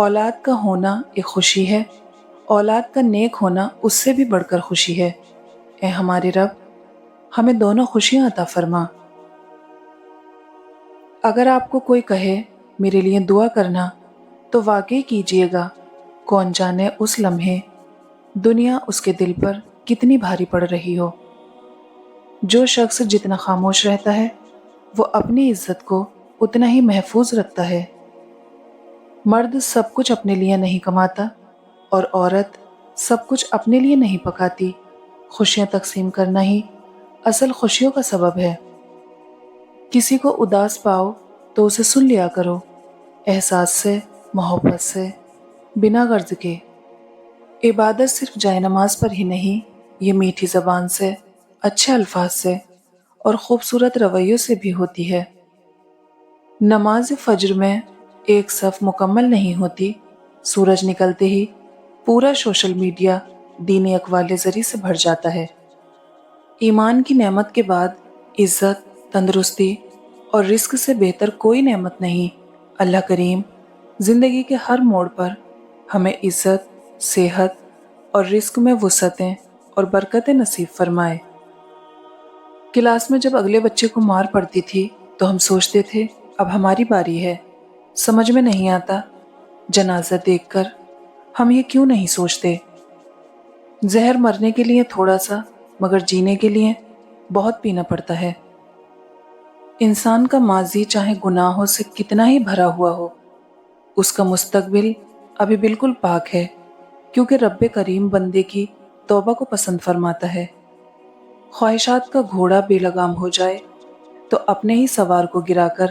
اولاد کا ہونا ایک خوشی ہے، اولاد کا نیک ہونا اس سے بھی بڑھ کر خوشی ہے۔ اے ہمارے رب، ہمیں دونوں خوشیاں عطا فرما۔ اگر آپ کو کوئی کہے میرے لیے دعا کرنا تو واقعی کیجیے گا، کون جانے اس لمحے دنیا اس کے دل پر کتنی بھاری پڑ رہی ہو۔ جو شخص جتنا خاموش رہتا ہے وہ اپنی عزت کو اتنا ہی محفوظ رکھتا ہے۔ مرد سب کچھ اپنے لیے نہیں کماتا اور عورت سب کچھ اپنے لیے نہیں پکاتی۔ خوشیاں تقسیم کرنا ہی اصل خوشیوں کا سبب ہے۔ کسی کو اداس پاؤ تو اسے سن لیا کرو، احساس سے، محبت سے، بنا غرض کے۔ عبادت صرف جائے نماز پر ہی نہیں، یہ میٹھی زبان سے، اچھے الفاظ سے اور خوبصورت رویوں سے بھی ہوتی ہے۔ نماز فجر میں ایک صف مکمل نہیں ہوتی، سورج نکلتے ہی پورا سوشل میڈیا دینی اقوال زری سے بھر جاتا ہے۔ ایمان کی نعمت کے بعد عزت، تندرستی اور رزق سے بہتر کوئی نعمت نہیں۔ اللہ کریم زندگی کے ہر موڑ پر ہمیں عزت، صحت اور رزق میں وسعتیں اور برکتیں نصیب فرمائے۔ کلاس میں جب اگلے بچے کو مار پڑتی تھی تو ہم سوچتے تھے اب ہماری باری ہے۔ سمجھ میں نہیں آتا جنازہ دیکھ کر ہم یہ کیوں نہیں سوچتے۔ زہر مرنے کے لیے تھوڑا سا، مگر جینے کے لیے بہت پینا پڑتا ہے۔ انسان کا ماضی چاہے گناہوں سے کتنا ہی بھرا ہوا ہو، اس کا مستقبل ابھی بالکل پاک ہے، کیونکہ رب کریم بندے کی توبہ کو پسند فرماتا ہے۔ خواہشات کا گھوڑا بے لگام ہو جائے تو اپنے ہی سوار کو گرا کر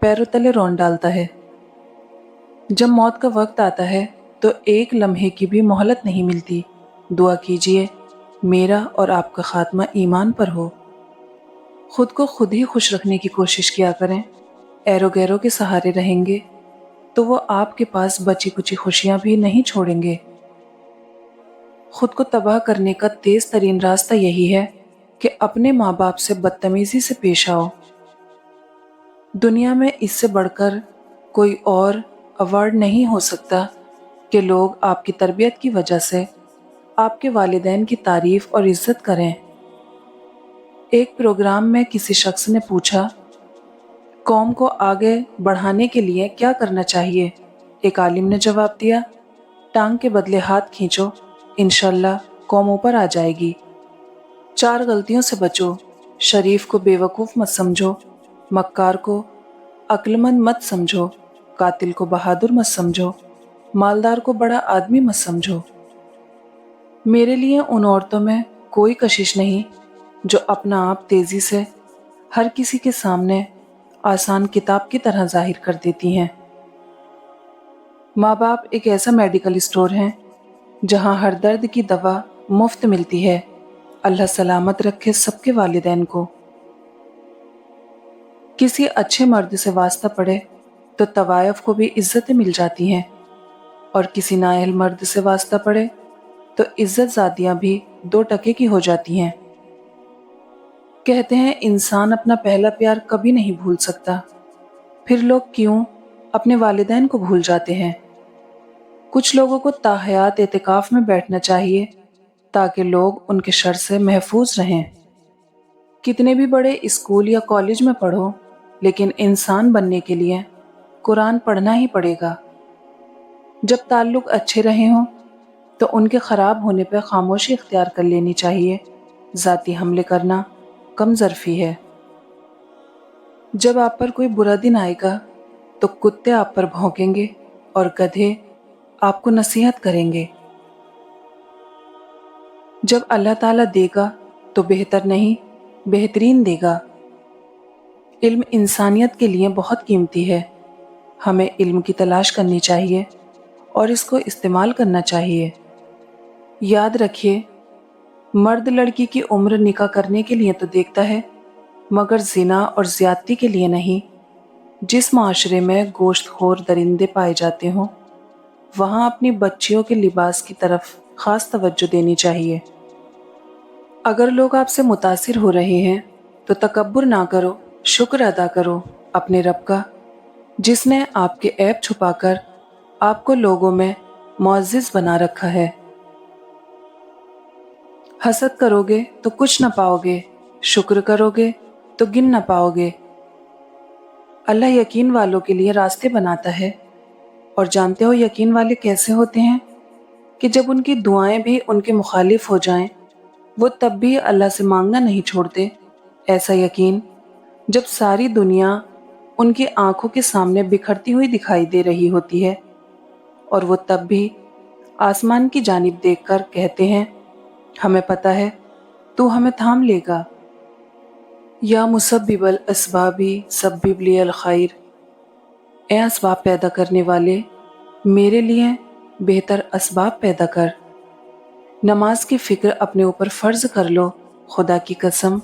پیروں تلے رون ڈالتا ہے۔ جب موت کا وقت آتا ہے تو ایک لمحے کی بھی مہلت نہیں ملتی۔ دعا کیجیے میرا اور آپ کا خاتمہ ایمان پر ہو۔ خود کو خود ہی خوش رکھنے کی کوشش کیا کریں۔ ایرو گیرو کے سہارے رہیں گے تو وہ آپ کے پاس بچی کچی خوشیاں بھی نہیں چھوڑیں گے۔ خود کو تباہ کرنے کا تیز ترین راستہ یہی ہے کہ اپنے ماں باپ سے بدتمیزی سے پیش آؤ۔ دنیا میں اس سے بڑھ کر کوئی اور ایوارڈ نہیں ہو سکتا کہ لوگ آپ کی تربیت کی وجہ سے آپ کے والدین کی تعریف اور عزت کریں۔ ایک پروگرام میں کسی شخص نے پوچھا، قوم کو آگے بڑھانے کے لیے کیا کرنا چاہیے؟ ایک عالم نے جواب دیا، ٹانگ کے بدلے ہاتھ کھینچو، انشاءاللہ قوم اوپر آ جائے گی۔ 4 غلطیوں سے بچو، شریف کو بے وقوف مت سمجھو، مکار کو عقل مند مت سمجھو، قاتل کو بہادر مت سمجھو، مالدار کو بڑا آدمی مت سمجھو۔ میرے لیے ان عورتوں میں کوئی کشش نہیں جو اپنا آپ تیزی سے ہر کسی کے سامنے آسان کتاب کی طرح ظاہر کر دیتی ہیں۔ ماں باپ ایک ایسا میڈیکل اسٹور ہے جہاں ہر درد کی دوا مفت ملتی ہے۔ اللہ سلامت رکھے سب کے والدین کو۔ کسی اچھے مرد سے واسطہ پڑے تو طوائف کو بھی عزتیں مل جاتی ہیں، اور کسی نااہل مرد سے واسطہ پڑے تو عزت زادیاں بھی 2 ٹکے کی ہو جاتی ہیں۔ کہتے ہیں انسان اپنا پہلا پیار کبھی نہیں بھول سکتا، پھر لوگ کیوں اپنے والدین کو بھول جاتے ہیں؟ کچھ لوگوں کو تاحیات اعتکاف میں بیٹھنا چاہیے تاکہ لوگ ان کے شر سے محفوظ رہیں۔ کتنے بھی بڑے اسکول یا کالج میں پڑھو، لیکن انسان بننے کے لیے قرآن پڑھنا ہی پڑے گا۔ جب تعلق اچھے رہے ہوں تو ان کے خراب ہونے پہ خاموشی اختیار کر لینی چاہیے۔ ذاتی حملے کرنا کم ظرفی ہے۔ جب آپ پر کوئی برا دن آئے گا تو کتے آپ پر بھونکیں گے اور گدھے آپ کو نصیحت کریں گے۔ جب اللہ تعالیٰ دے گا تو بہتر نہیں، بہترین دے گا۔ علم انسانیت کے لیے بہت قیمتی ہے۔ ہمیں علم کی تلاش کرنی چاہیے اور اس کو استعمال کرنا چاہیے۔ یاد رکھیے، مرد لڑکی کی عمر نکاح کرنے کے لیے تو دیکھتا ہے، مگر زنا اور زیادتی کے لیے نہیں۔ جس معاشرے میں گوشت خور درندے پائے جاتے ہوں، وہاں اپنی بچیوں کے لباس کی طرف خاص توجہ دینی چاہیے۔ اگر لوگ آپ سے متاثر ہو رہے ہیں تو تکبر نہ کرو، شکر ادا کرو اپنے رب کا، جس نے آپ کے عیب چھپا کر آپ کو لوگوں میں معزز بنا رکھا ہے۔ حسد کرو گے تو کچھ نہ پاؤ گے، شکر کرو گے تو گن نہ پاؤ گے۔ اللہ یقین والوں کے لیے راستے بناتا ہے، اور جانتے ہو یقین والے کیسے ہوتے ہیں؟ کہ جب ان کی دعائیں بھی ان کے مخالف ہو جائیں، وہ تب بھی اللہ سے مانگنا نہیں چھوڑتے۔ ایسا یقین جب ساری دنیا ان کی آنکھوں کے سامنے بکھرتی ہوئی دکھائی دے رہی ہوتی ہے، اور وہ تب بھی آسمان کی جانب دیکھ کر کہتے ہیں، ہمیں پتہ ہے تو ہمیں تھام لے گا۔ یا مسبب الاسباب سبب لی الخیر، اے اسباب پیدا کرنے والے، میرے لیے بہتر اسباب پیدا کر۔ نماز کی فکر اپنے اوپر فرض کر لو، خدا کی قسم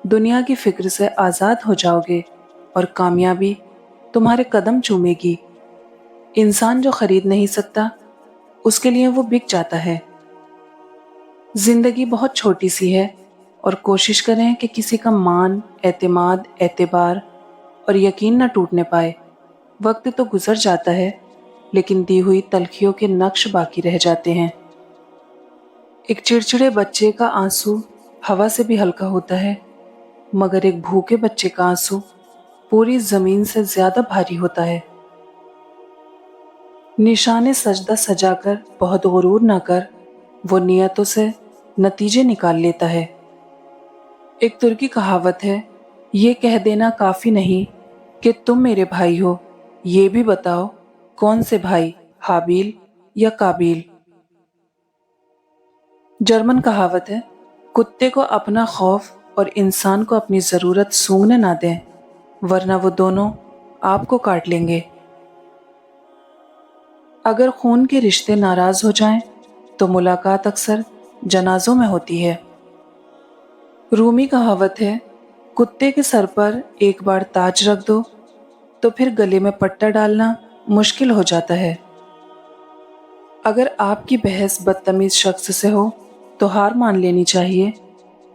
دنیا کی فکر سے آزاد ہو جاؤ گے اور کامیابی تمہارے قدم چومے گی۔ انسان جو خرید نہیں سکتا، اس کے لیے وہ بک جاتا ہے۔ زندگی بہت چھوٹی سی ہے، اور کوشش کریں کہ کسی کا مان، اعتماد، اعتبار اور یقین نہ ٹوٹنے پائے۔ وقت تو گزر جاتا ہے، لیکن دی ہوئی تلخیوں کے نقش باقی رہ جاتے ہیں۔ ایک چڑچڑے بچے کا آنسو ہوا سے بھی ہلکا ہوتا ہے، مگر ایک بھوکے بچے کا آنسو پوری زمین سے زیادہ بھاری ہوتا ہے۔ نشان سجدہ سجا کر بہت غرور نہ کر، وہ نیتوں سے نتیجے نکال لیتا ہے۔ ایک ترکی کہاوت ہے، یہ کہہ دینا کافی نہیں کہ تم میرے بھائی ہو، یہ بھی بتاؤ کون سے بھائی، حابیل یا قابیل۔ جرمن کہاوت ہے، کتے کو اپنا خوف اور انسان کو اپنی ضرورت سونگنے نہ دیں، ورنہ وہ دونوں آپ کو کاٹ لیں گے۔ اگر خون کے رشتے ناراض ہو جائیں تو ملاقات اکثر جنازوں میں ہوتی ہے۔ رومی کہاوت ہے، کتے کے سر پر ایک بار تاج رکھ دو تو پھر گلے میں پٹا ڈالنا مشکل ہو جاتا ہے۔ اگر آپ کی بحث بدتمیز شخص سے ہو تو ہار مان لینی چاہیے،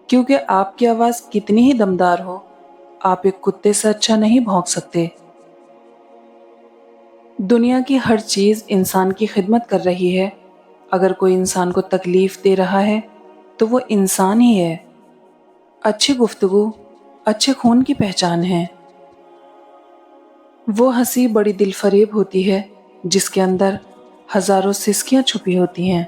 کیونکہ آپ کی آواز کتنی ہی دمدار ہو، آپ ایک کتے سے اچھا نہیں بھونک سکتے۔ دنیا کی ہر چیز انسان کی خدمت کر رہی ہے۔ اگر کوئی انسان کو تکلیف دے رہا ہے تو وہ انسان ہی ہے۔ اچھی گفتگو اچھے خون کی پہچان ہے۔ وہ ہنسی بڑی دل فریب ہوتی ہے جس کے اندر ہزاروں سسکیاں چھپی ہوتی ہیں۔